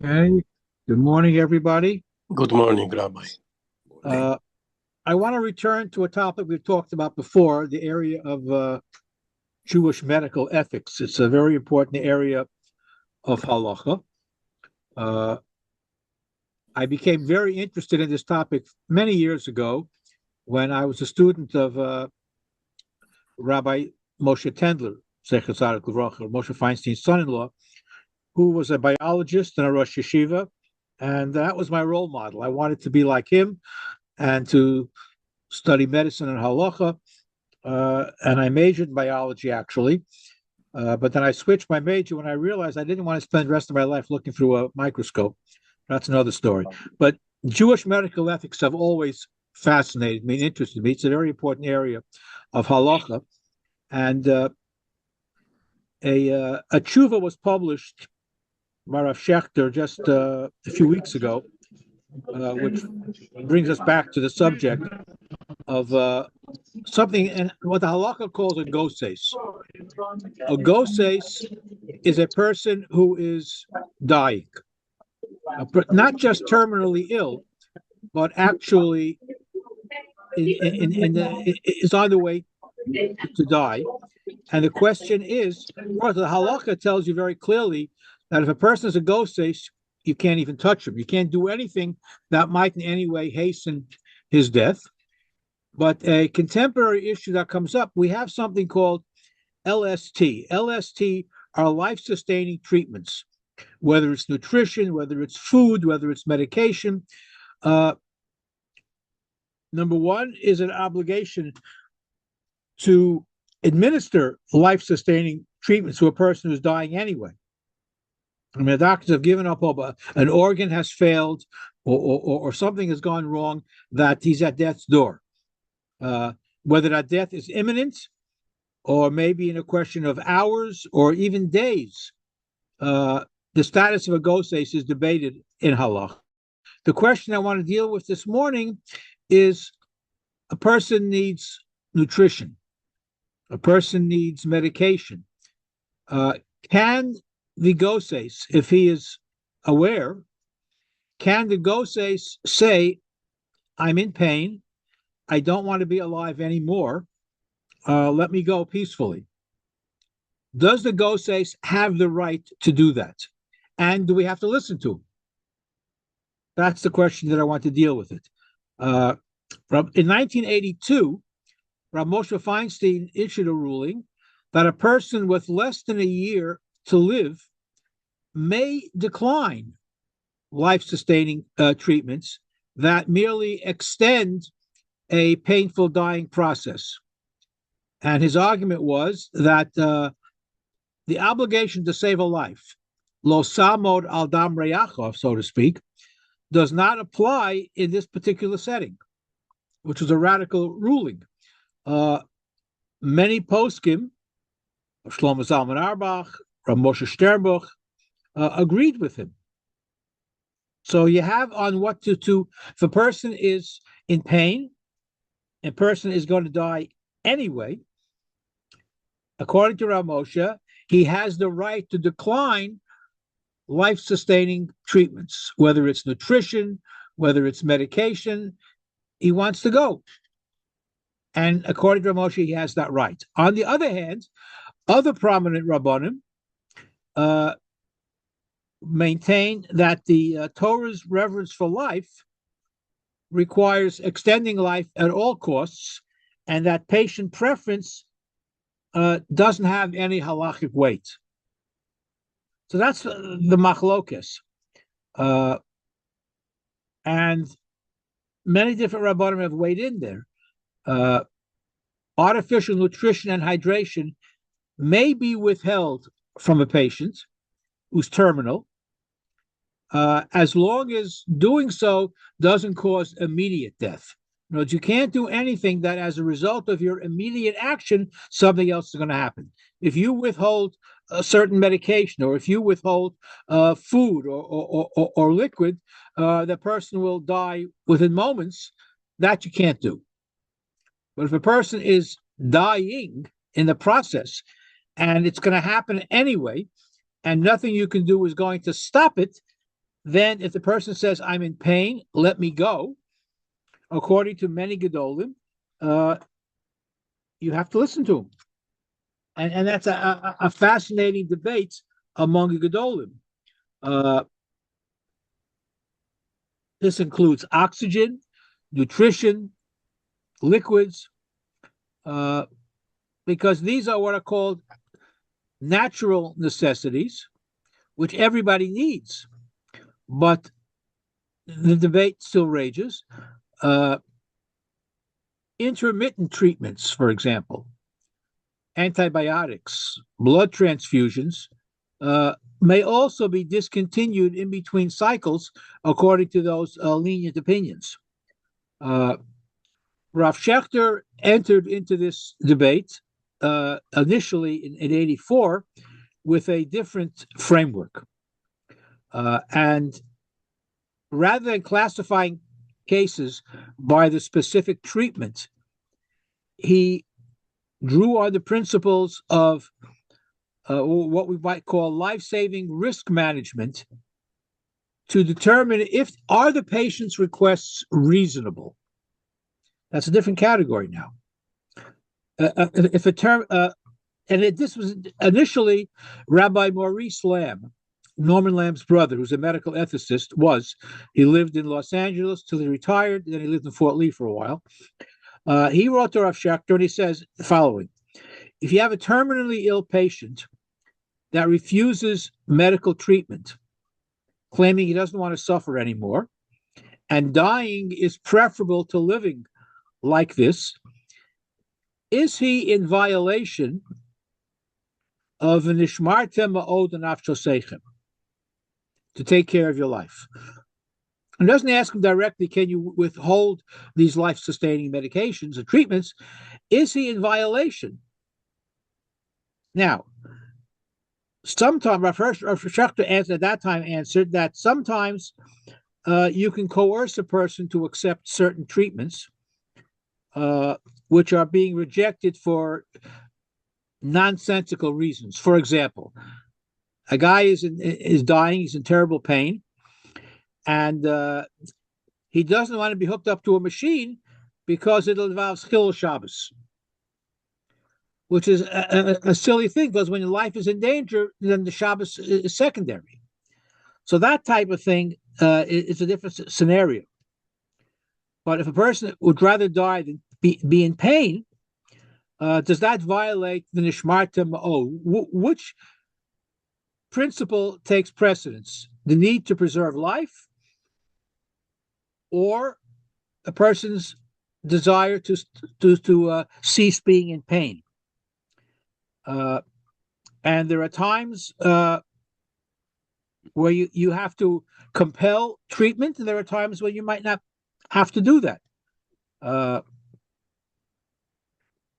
Hey, good morning, everybody. Good morning, Rabbi. Uh, I want to return to a topic we've talked about before, the area of Jewish medical ethics. It's a very important area of halacha. Uh, I became very interested in this topic many years ago when I was a student of Rabbi Moshe Tendler, Zecher Tzaddik Livracha, Moshe Feinstein's son-in-law, who was a biologist and a Rosh Yeshiva, and that was my role model. I wanted to be like him and to study medicine and halacha, and I majored in biology actually. But then I switched my major when I realized I didn't want to spend the rest of my life looking through a microscope. That's another story. But Jewish medical ethics have always fascinated me and interested me. It's a very important area of halacha, and a tshuva was published by Rav Schechter just a few weeks ago, which brings us back to the subject of something and what the halakha calls a goses. A goses is a person who is dying, not just terminally ill, but actually is on the way to die. And the question is, well, the halakha tells you very clearly that if a person is a goses, you can't even touch him. You can't do anything that might in any way hasten his death. But a contemporary issue that comes up, we have something called LST. LST are life-sustaining treatments, whether it's nutrition, whether it's food, whether it's medication. Uh, Number one is an obligation to administer life-sustaining treatments to a person who's dying anyway. I mean, the doctors have given up hope. An organ has failed or something has gone wrong, that he's at death's door. Whether that death is imminent or maybe in a question of hours or even days, the status of a goses is debated in halach. The question I want to deal with this morning is a person needs nutrition, a person needs medication. Can the goses, if he is aware, can the goses say, I'm in pain, I don't want to be alive anymore, let me go peacefully? Does the goses have the right to do that? And do we have to listen to him? That's the question that I want to deal with it. In 1982, Rav Moshe Feinstein issued a ruling that a person with less than a year to live may decline life-sustaining treatments that merely extend a painful dying process. And his argument was that the obligation to save a life, lo samod al dam reyachov, so to speak, does not apply in this particular setting, which was a radical ruling. Many poskim, Shlomo Zalman Auerbach, Rav Moshe Sternbuch, agreed with him. So you have on what to do. If a person is in pain, a person is going to die anyway, according to Rav Moshe, he has the right to decline life-sustaining treatments, whether it's nutrition, whether it's medication. He wants to go. And according to Rav Moshe, he has that right. On the other hand, other prominent Rabbanim maintain that the Torah's reverence for life requires extending life at all costs, and that patient preference doesn't have any halachic weight. So that's the machlokes. And many different Rabbanim have weighed in there. Artificial nutrition and hydration may be withheld from a patient who's terminal, as long as doing so doesn't cause immediate death. In other words, you can't do anything that as a result of your immediate action, something else is going to happen. If you withhold a certain medication, or if you withhold food or liquid, the person will die within moments. That you can't do. But if a person is dying in the process, and it's going to happen anyway, and nothing you can do is going to stop it, then if the person says, I'm in pain, let me go, according to many Gedolim, you have to listen to him. And that's a fascinating debate among the Gedolim. This includes oxygen, nutrition, liquids, because these are what are called natural necessities, which everybody needs. But the debate still rages. Intermittent treatments, for example, antibiotics, blood transfusions, may also be discontinued in between cycles, according to those lenient opinions. Rav Schechter entered into this debate initially in 84 with a different framework. And rather than classifying cases by the specific treatment, he drew on the principles of what we might call life-saving risk management to determine if are the patient's requests reasonable. That's a different category now. If a term, this was initially Rabbi Maurice Lamb, Norman Lamb's brother, who's a medical ethicist. He lived in Los Angeles till he retired, then he lived in Fort Lee for a while. He wrote to Rav Schechter and he says the following: if you have a terminally ill patient that refuses medical treatment, claiming he doesn't want to suffer anymore, and dying is preferable to living like this, is he in violation of an ishmartem ma'od nafsho seichem, to take care of your life? And doesn't ask him directly, can you withhold these life-sustaining medications or treatments? Is he in violation? Now, sometimes Rav Schechter at that time answered that sometimes you can coerce a person to accept certain treatments, which are being rejected for nonsensical reasons. For example, a guy is dying, he's in terrible pain, and he doesn't want to be hooked up to a machine because it involves Chilul Shabbos, which is a silly thing, because when your life is in danger, then the Shabbos is secondary. So that type of thing is a different scenario. But if a person would rather die than be in pain, does that violate the Nishmarta Ma'od? Which principle takes precedence? The need to preserve life, or a person's desire to cease being in pain? And there are times where you have to compel treatment, and there are times where you might not have to do that.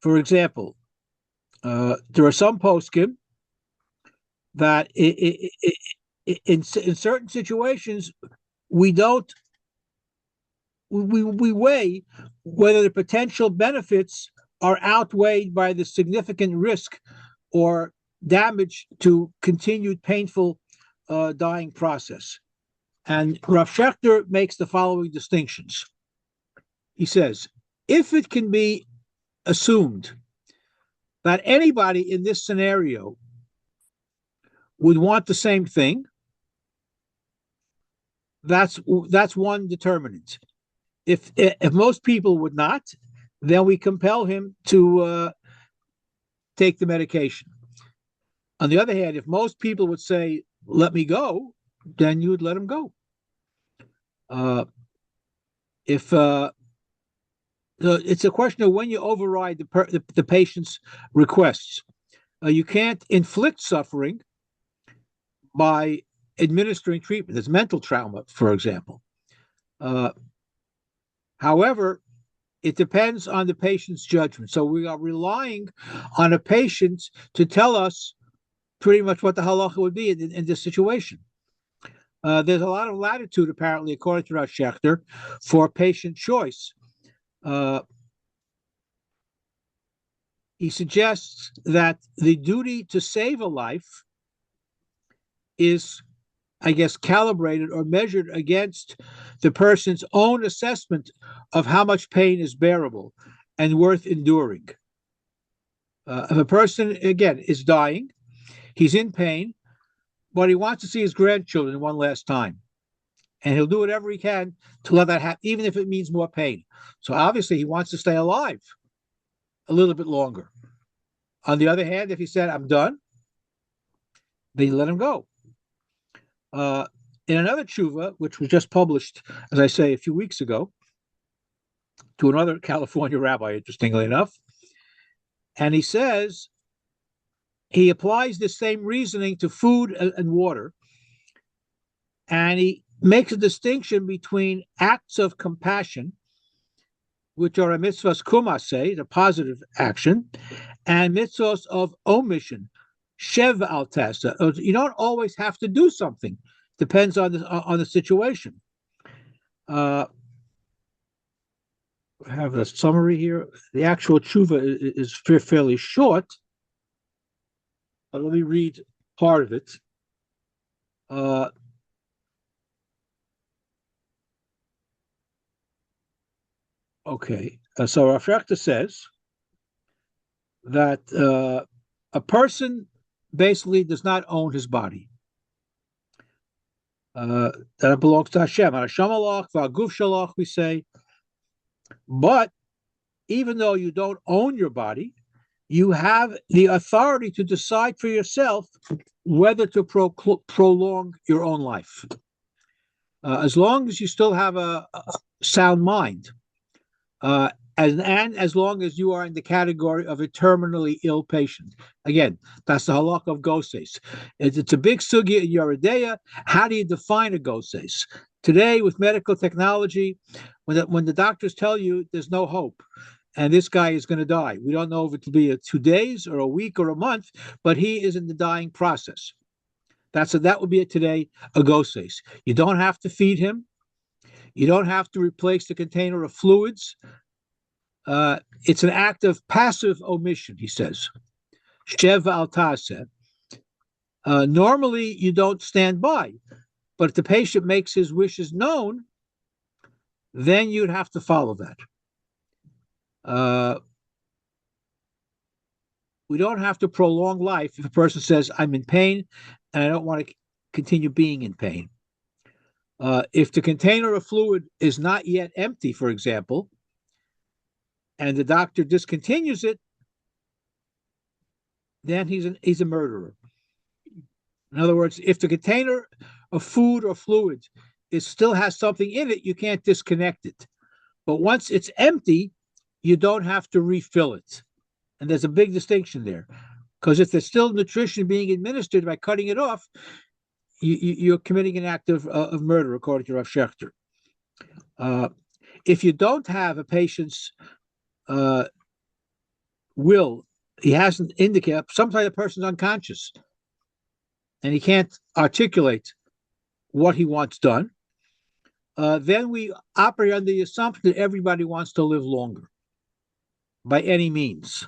For example, there are some poskim that in certain situations we weigh whether the potential benefits are outweighed by the significant risk or damage to continued painful dying process. And Rav Schechter makes the following distinctions. He says, if it can be assumed that anybody in this scenario would want the same thing, that's one determinant. If most people would not, then we compel him to take the medication. On the other hand, if most people would say, let me go, then you would let him go. If it's a question of when you override the patient's requests. You can't inflict suffering by administering treatment. There's mental trauma, for example. However, it depends on the patient's judgment. So we are relying on a patient to tell us pretty much what the halacha would be in this situation. There's a lot of latitude, apparently, according to Rav Schechter, for patient choice. He suggests that the duty to save a life is I guess, calibrated or measured against the person's own assessment of how much pain is bearable and worth enduring. If a person, again, is dying, he's in pain, but he wants to see his grandchildren one last time. And he'll do whatever he can to let that happen, even if it means more pain. So obviously, he wants to stay alive a little bit longer. On the other hand, if he said, I'm done, then you let him go. In another tshuva, which was just published, as I say, a few weeks ago, to another California rabbi, interestingly enough, and he says he applies the same reasoning to food and water, and he makes a distinction between acts of compassion, which are a mitzvahs kumase, the positive action, and mitzvahs of omission, shev al tasa. You don't always have to do something. Depends on the situation. I have a summary here. The actual tshuva is fairly short. But let me read part of it. Okay, so Rav Shechter says that a person basically does not own his body. That it belongs to Hashem. Hashem alach, v'aguf shalach, we say. But even though you don't own your body, you have the authority to decide for yourself whether to prolong your own life. As long as you still have a sound mind, and as long as you are in the category of a terminally ill patient. Again, that's the halakha of goses. It's a big sugya in Yoreh De'ah. How do you define a goses? Today, with medical technology, when the doctors tell you there's no hope, and this guy is going to die, we don't know if it'll be 2 days or a week or a month, but he is in the dying process. That would be today a goses. You don't have to feed him. You don't have to replace the container of fluids. It's an act of passive omission, he says. Shev al taseh. Normally, you don't stand by, but if the patient makes his wishes known, then you'd have to follow that. We don't have to prolong life if a person says, I'm in pain and I don't want to continue being in pain. If the container of fluid is not yet empty, for example, and the doctor discontinues it, then he's a murderer. In other words, if the container of food or fluid still has something in it, you can't disconnect it. But once it's empty, you don't have to refill it. And there's a big distinction there. Because if there's still nutrition being administered by cutting it off, you're committing an act of murder, according to Rav Shechter. If you don't have a patient's will, he hasn't indicated, sometimes the person's unconscious and he can't articulate what he wants done, then we operate under the assumption that everybody wants to live longer by any means.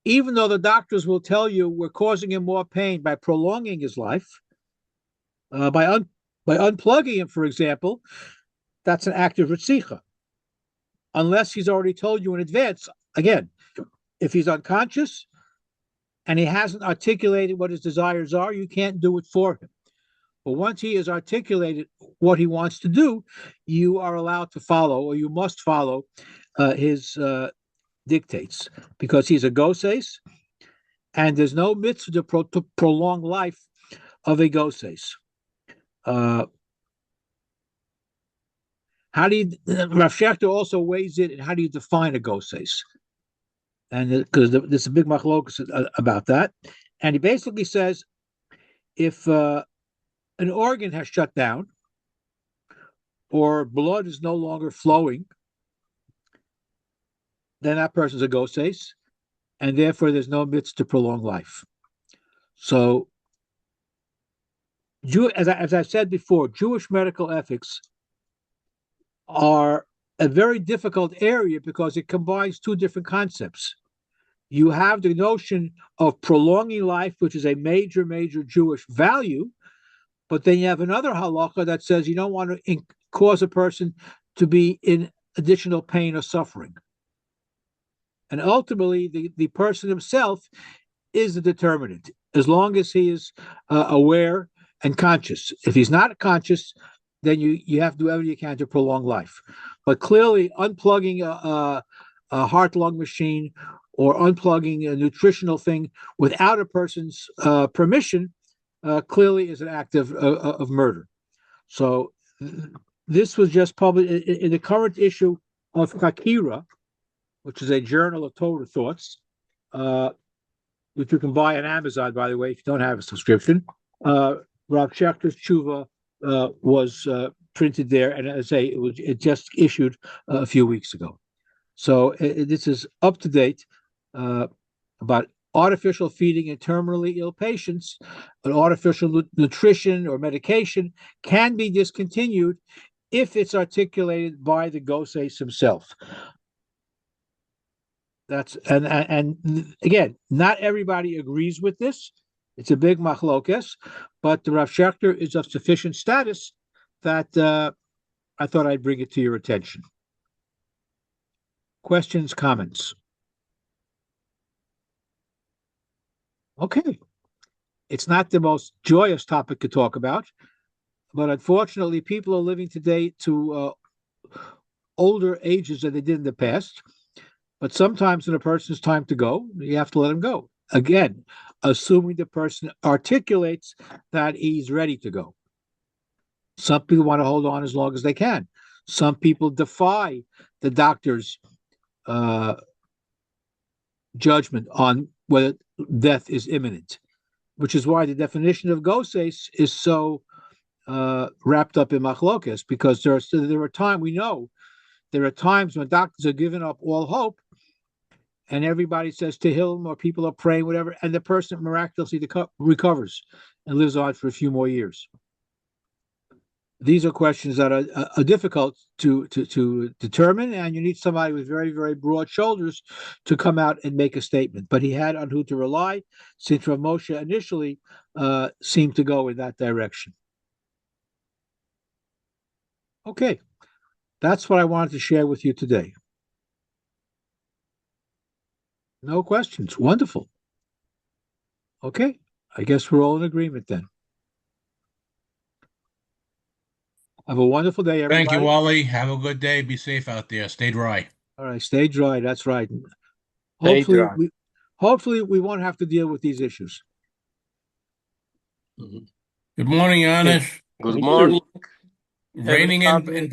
Even though the doctors will tell you we're causing him more pain by prolonging his life, by unplugging him, for example, that's an act of ritzicha. Unless he's already told you in advance. Again, if he's unconscious and he hasn't articulated what his desires are, you can't do it for him. But once he has articulated what he wants to do, you are allowed to follow, or you must follow his dictates, because he's a goses, and there's no mitzvah to prolong life of a goses. How do you? Rav Shechter also weighs it, and how do you define a goses? And because there's a big machlokus about that, and he basically says if an organ has shut down or blood is no longer flowing, then that person's a goses, and therefore there's no mitzvah to prolong life. So, as I said before, Jewish medical ethics are a very difficult area because it combines two different concepts. You have the notion of prolonging life, which is a major Jewish value, But then you have another halakha that says you don't want to cause a person to be in additional pain or suffering. And ultimately, the person himself is the determinant, as long as he is aware and conscious. If he's not conscious, then you have to do whatever you can to prolong life. But clearly, unplugging a heart-lung machine or unplugging a nutritional thing without a person's permission clearly is an act of murder. So this was just published in the current issue of Hakira, which is a journal of Torah thoughts, which you can buy on Amazon, by the way, if you don't have a subscription. Rav Schechter's tshuva was printed there, and as I say, it just issued a few weeks ago. So this is up to date about artificial feeding in terminally ill patients. An artificial nutrition or medication can be discontinued if it's articulated by the Goses himself. That's and again, not everybody agrees with this. It's a big machlokes, but the Rav Schechter is of sufficient status that I thought I'd bring it to your attention. Questions, comments? Okay. It's not the most joyous topic to talk about, but unfortunately, people are living today to older ages than they did in the past. But sometimes when a person's time to go, you have to let him go. Again, assuming the person articulates that he's ready to go. Some people want to hold on as long as they can. Some people defy the doctor's judgment on whether death is imminent, which is why the definition of goses is so wrapped up in machlokes, because there are times, we know, there are times when doctors are giving up all hope, and everybody says Tehillim, or people are praying, whatever, and the person miraculously recovers and lives on for a few more years. These are questions that are difficult to determine, and you need somebody with very, very broad shoulders to come out and make a statement. But he had on who to rely, since Rav Moshe initially seemed to go in that direction. Okay, that's what I wanted to share with you today. No questions. Wonderful. Okay, I guess we're all in agreement then. Have a wonderful day, everybody. Thank you, Wally. Have a good day. Be safe out there. Stay dry. All right, stay dry. That's right. Hopefully we won't have to deal with these issues. Good morning, Anish. Good morning. Raining in Poland.